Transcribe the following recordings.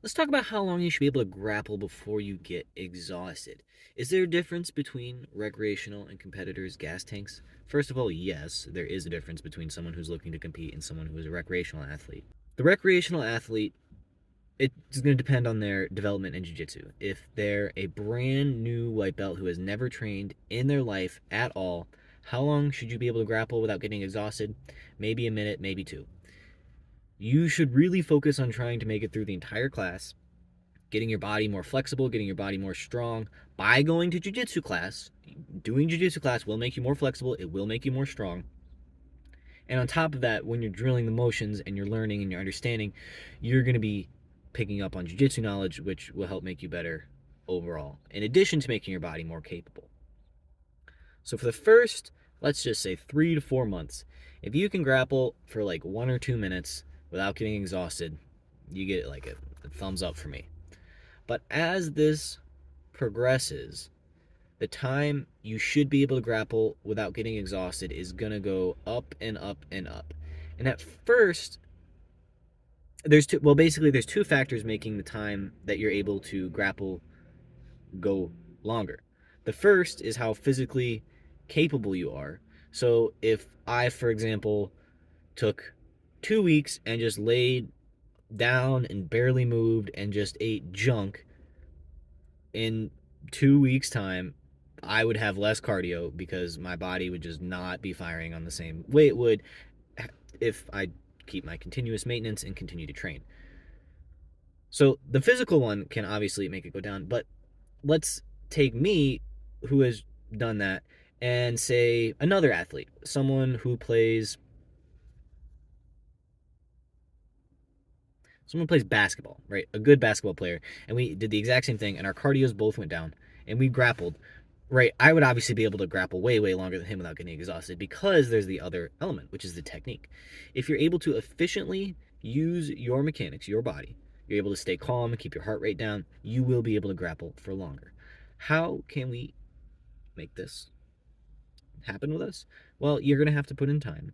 Let's talk about how long you should be able to grapple before you get exhausted. Is there a difference between recreational and competitors' gas tanks? First of all, yes, there is a difference between someone who's looking to compete and someone who is a recreational athlete. The recreational athlete, it's going to depend on their development in jiu-jitsu. If they're a brand new white belt who has never trained in their life at all, how long should you be able to grapple without getting exhausted? Maybe a minute, maybe two. You should really focus on trying to make it through the entire class, getting your body more flexible, getting your body more strong by going to jiu-jitsu class. Doing jiu-jitsu class will make you more flexible, it will make you more strong. And on top of that, when you're drilling the motions and you're learning and you're understanding, you're going to be picking up on jiu-jitsu knowledge, which will help make you better overall, in addition to making your body more capable. So for the first, let's just say 3 to 4 months, if you can grapple for like 1 or 2 minutes without getting exhausted, you get like a thumbs up for me. But as this progresses, the time you should be able to grapple without getting exhausted is going to go up and up and up. And at first, there's two factors making the time that you're able to grapple go longer. The first is how physically capable you are. So if I, for example, took 2 weeks and just laid down and barely moved and just ate junk, in 2 weeks' time, I would have less cardio because my body would just not be firing on the same way it would if I keep my continuous maintenance and continue to train. So the physical one can obviously make it go down, but let's take me, who has done that, and say another athlete, someone plays basketball, right? A good basketball player, and we did the exact same thing, and our cardios both went down, and we grappled. Right, I would obviously be able to grapple way, way longer than him without getting exhausted because there's the other element, which is the technique. If you're able to efficiently use your mechanics, your body, you're able to stay calm and keep your heart rate down, you will be able to grapple for longer. How can we make this happen with us? Well, you're going to have to put in time,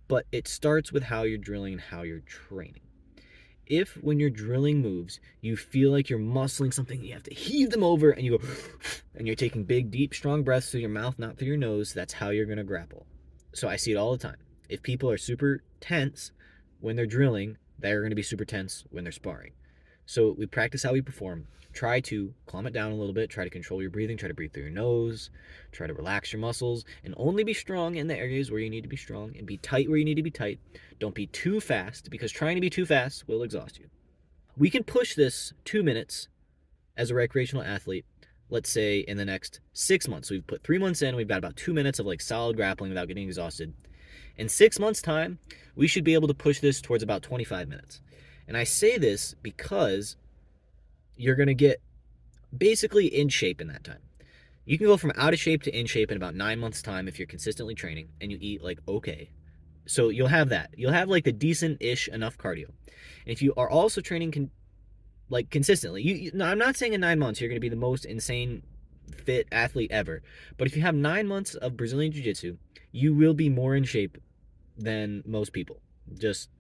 but it starts with how you're drilling and how you're training. If when you're drilling moves, you feel like you're muscling something, you have to heave them over and you go, and you're taking big, deep, strong breaths through your mouth, not through your nose, that's how you're going to grapple. So I see it all the time. If people are super tense when they're drilling, they're going to be super tense when they're sparring. So we practice how we perform. Try to calm it down a little bit. Try to control your breathing. Try to breathe through your nose. Try to relax your muscles and only be strong in the areas where you need to be strong and be tight where you need to be tight. Don't be too fast because trying to be too fast will exhaust you. We can push this 2 minutes as a recreational athlete, let's say in the next 6 months. So we've put 3 months in, we've got about 2 minutes of like solid grappling without getting exhausted. In 6 months' time, we should be able to push this towards about 25 minutes. And I say this because you're going to get basically in shape in that time. You can go from out of shape to in shape in about 9 months' time if you're consistently training and you eat like okay. So you'll have that. You'll have like the decent-ish enough cardio. And if you are also training like consistently, no, I'm not saying in 9 months you're going to be the most insane fit athlete ever, but if you have 9 months of Brazilian Jiu-Jitsu, you will be more in shape than most people. Just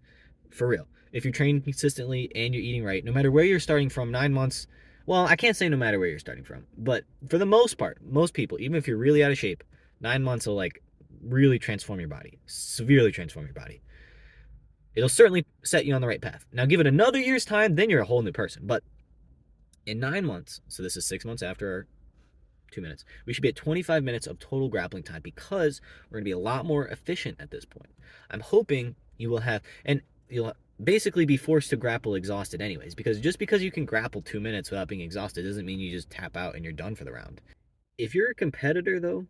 for real. If you're training consistently and you're eating right, no matter where you're starting from, 9 months, well, I can't say no matter where you're starting from, but for the most part, most people, even if you're really out of shape, 9 months will like really transform your body, severely transform your body. It'll certainly set you on the right path. Now, give it another year's time, then you're a whole new person. But in 9 months, so this is 6 months after our 2 minutes, we should be at 25 minutes of total grappling time because we're going to be a lot more efficient at this point. I'm hoping you will have, and you'll basically be forced to grapple exhausted anyways, because just because you can grapple 2 minutes without being exhausted doesn't mean you just tap out and you're done for the round. If you're a competitor, though,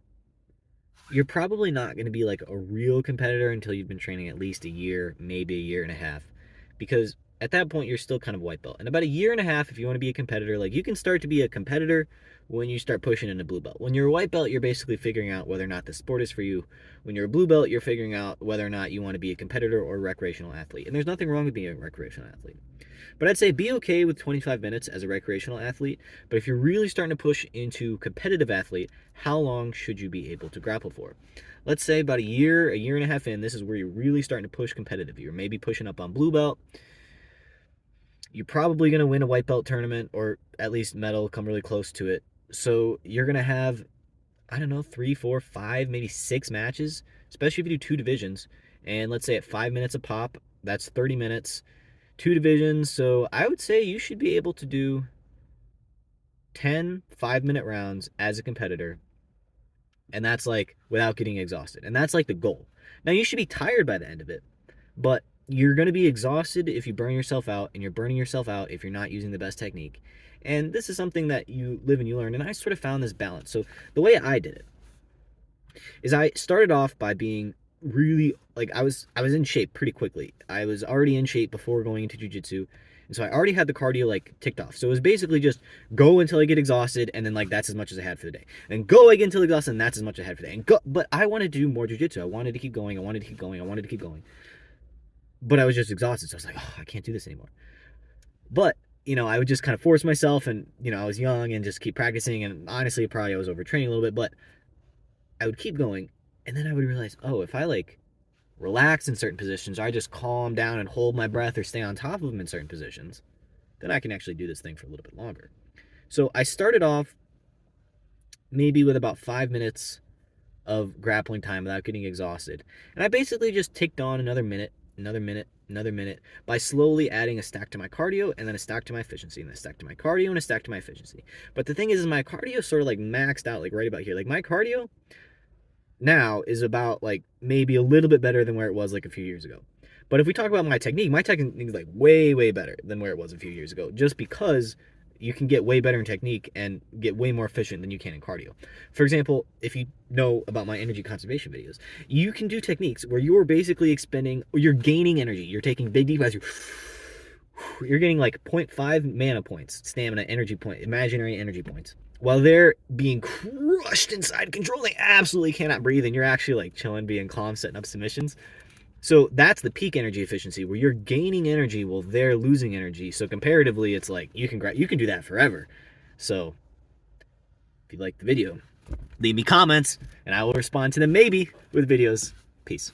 you're probably not going to be like a real competitor until you've been training at least a year, maybe a year and a half, because at that point you're still kind of white belt. And about a year and a half, if you want to be a competitor, like you can start to be a competitor when you start pushing into blue belt. When you're a white belt, you're basically figuring out whether or not the sport is for you. When you're a blue belt, you're figuring out whether or not you want to be a competitor or a recreational athlete. And there's nothing wrong with being a recreational athlete. But I'd say be okay with 25 minutes as a recreational athlete. But if you're really starting to push into competitive athlete, how long should you be able to grapple for? Let's say about a year and a half in, this is where you're really starting to push competitive. You're maybe pushing up on blue belt. You're probably going to win a white belt tournament or at least medal, come really close to it. So you're going to have, I don't know, 3, 4, 5, maybe 6 matches, especially if you do two divisions. And let's say at 5 minutes a pop, that's 30 minutes, two divisions. So I would say you should be able to do 10 5 minute rounds as a competitor. And that's like without getting exhausted. And that's like the goal. Now you should be tired by the end of it, but you're going to be exhausted if you burn yourself out, and you're burning yourself out if you're not using the best technique. And this is something that you live and you learn. And I sort of found this balance. So the way I did it is I started off by being really like I was in shape pretty quickly. I was already in shape before going into jiu-jitsu. And so I already had the cardio like ticked off. So it was basically just go until I get exhausted, and then like that's as much as I had for the day. And go again until exhausted, and that's as much as I had for the day. And go, but I wanted to do more jiu-jitsu. I wanted to keep going. I wanted to keep going. I wanted to keep going. But I was just exhausted. So I was like, oh, I can't do this anymore. But I would just kind of force myself, and I was young and just keep practicing. And honestly, probably I was overtraining a little bit, but I would keep going. And then I would realize, oh, if I like relax in certain positions, or I just calm down and hold my breath or stay on top of them in certain positions, then I can actually do this thing for a little bit longer. So I started off maybe with about 5 minutes of grappling time without getting exhausted. And I basically just ticked on another minute, another minute, another minute by slowly adding a stack to my cardio, and then a stack to my efficiency, and a stack to my cardio, and a stack to my efficiency. But the thing is my cardio sort of like maxed out like right about here. Like my cardio now is about like maybe a little bit better than where it was like a few years ago. But if we talk about my technique is like way, way better than where it was a few years ago, just because you can get way better in technique and get way more efficient than you can in cardio. For example, if you know about my energy conservation videos, you can do techniques where you're basically expending, or you're gaining energy. You're taking big deep breaths. You're getting like 0.5 mana points, stamina, energy point, imaginary energy points. While they're being crushed inside, controlling, absolutely cannot breathe, and you're actually like chilling, being calm, setting up submissions. So that's the peak energy efficiency, where you're gaining energy while they're losing energy. So comparatively, it's like you can do that forever. So if you like the video, leave me comments, and I will respond to them maybe with videos. Peace.